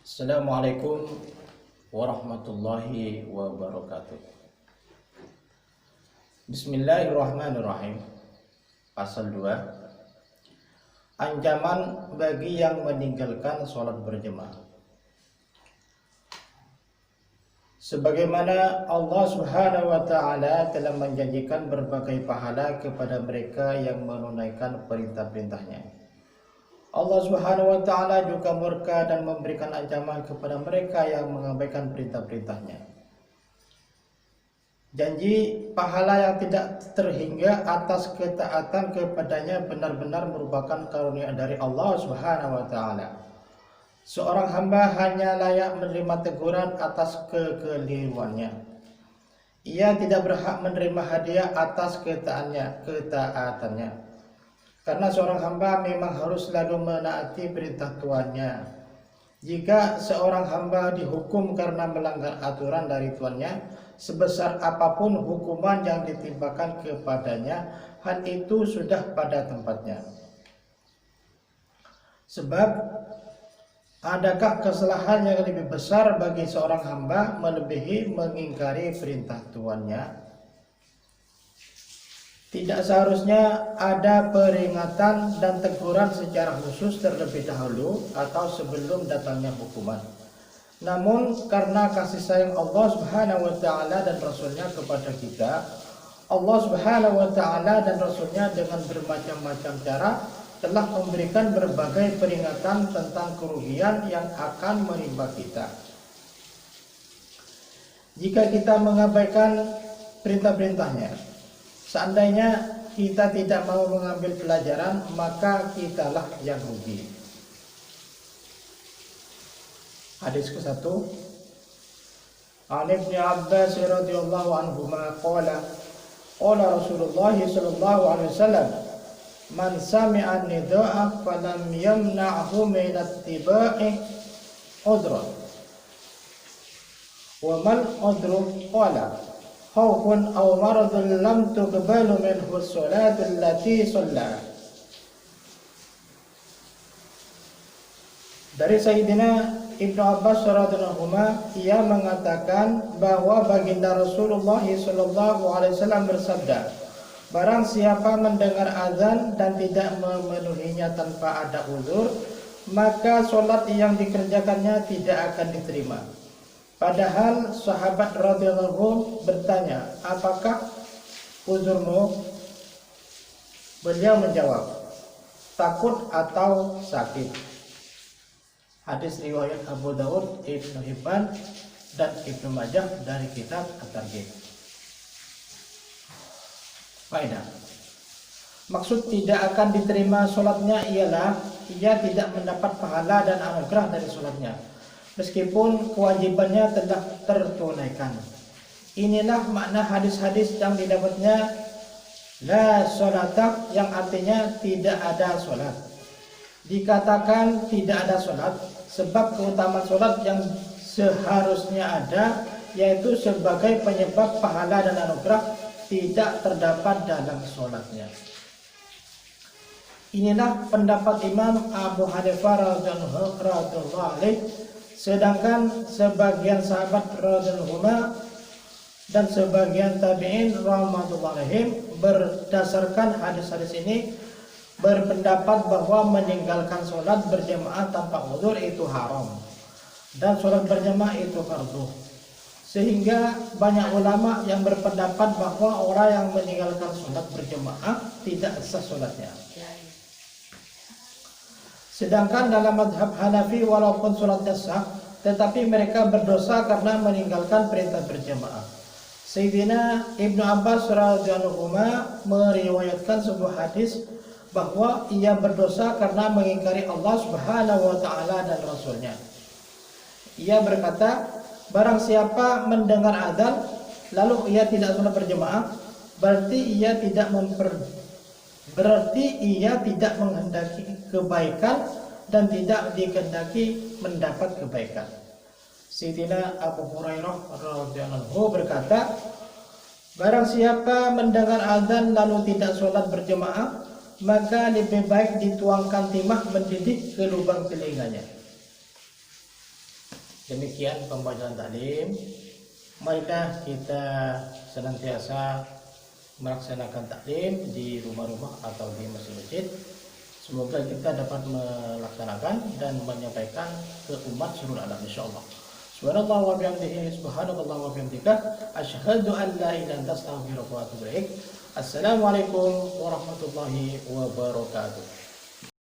Assalamualaikum warahmatullahi wabarakatuh. Bismillahirrahmanirrahim. Pasal 2. Ancaman bagi yang meninggalkan sholat berjamaah. Sebagaimana Allah Subhanahu wa taala telah menjanjikan berbagai pahala kepada mereka yang menunaikan perintah-perintahnya. Allah Subhanahu wa taala juga murka dan memberikan ancaman kepada mereka yang mengabaikan perintah-perintahnya. Janji pahala yang tidak terhingga atas ketaatan kepadanya benar-benar merupakan karunia dari Allah Subhanahu wa taala. Seorang hamba hanya layak menerima teguran atas kekeliruannya. Ia tidak berhak menerima hadiah atas ketaatannya. Karena seorang hamba memang harus selalu menaati perintah tuannya. Jika seorang hamba dihukum karena melanggar aturan dari tuannya, sebesar apapun hukuman yang ditimpakan kepadanya, hal itu sudah pada tempatnya. Sebab, adakah kesalahan yang lebih besar bagi seorang hamba melebihi mengingkari perintah tuannya? Tidak seharusnya ada peringatan dan teguran secara khusus terlebih dahulu atau sebelum datangnya hukuman. Namun karena kasih sayang Allah Subhanahu wa taala dan Rasulnya kepada kita, Allah Subhanahu wa taala dan Rasulnya dengan bermacam-macam cara telah memberikan berbagai peringatan tentang kerugian yang akan menimpa kita jika kita mengabaikan perintah-perintahnya. Seandainya kita tidak mau mengambil pelajaran, maka kitalah yang rugi. Hadis ke-1. An Ibnu Abbas radhiyallahu anhuma qala Rasulullah sallallahu alaihi wasallam man sami'a nida'a falam yamna'hu min ittiba'i udran wa man udru qala khawfun aw maradun lam tuqbalu minhu as-salatu allati shalla. Dari Sayyidina Ibnu Abbas radhiyallahu anhu, ia mengatakan bahwa baginda Rasulullah sallallahu alaihi wasallam bersabda, barang siapa mendengar azan dan tidak memenuhinya tanpa ada uzur, maka salat yang dikerjakannya tidak akan diterima. Padahal sahabat radhiyallahu bertanya, apakah uzurmu? Beliau menjawab, takut atau sakit. Hadis riwayat Abu Daud, Ibnu Hibban, dan Ibnu Majah dari kitab At-Targhib. Faedah. Maksud tidak akan diterima sholatnya ialah ia tidak mendapat pahala dan anugerah dari sholatnya, meskipun kewajibannya telah tertunaikan. Inilah makna hadis-hadis yang didapatnya la sholata, yang artinya tidak ada sholat. Dikatakan tidak ada sholat sebab keutamaan sholat yang seharusnya ada, yaitu sebagai penyebab pahala dan anugerah, tidak terdapat dalam sholatnya. Inilah pendapat Imam Abu Hanifah radhiyallahu anhu. Sedangkan sebagian sahabat radhiyallahu anhu dan sebagian tabi'in rahmatullahi alaihim berdasarkan hadis-hadis ini berpendapat bahwa meninggalkan sholat berjamaah tanpa uzur itu haram dan sholat berjamaah itu fardu. Sehingga banyak ulama yang berpendapat bahwa orang yang meninggalkan sholat berjamaah tidak sah sholatnya. Sedangkan dalam mazhab Hanafi, walaupun sholatnya sah, tetapi mereka berdosa karena meninggalkan perintah berjamaah. Sayyidina Ibnu Abbas radhiyallahu anhu meriwayatkan sebuah hadis bahwa ia berdosa karena mengingkari Allah Subhanahu wa taala dan Rasulnya. Ia berkata, barang siapa mendengar azan lalu ia tidak sholat berjamaah, berarti ia tidak menghendaki kebaikan dan tidak dikehendaki mendapat kebaikan. Sayyidina Abu Hurairah radhiyallahu anhu berkata, barang siapa mendengar azan lalu tidak sholat berjamaah, maka lebih baik dituangkan timah mendidih ke lubang telinganya. Demikian pembacaan taklim. Marilah kita senantiasa melaksanakan taklim di rumah-rumah atau di masjid-masjid. Semoga kita dapat melaksanakan dan menyampaikan ke umat seluruh alam insyaallah. Subhanallah wa bihamdihi, subhanallah wa bihamdika, asyhadu an la ilaha illa anta, astaghfiruka wa atubu ilaik. Assalamualaikum warahmatullahi wabarakatuh.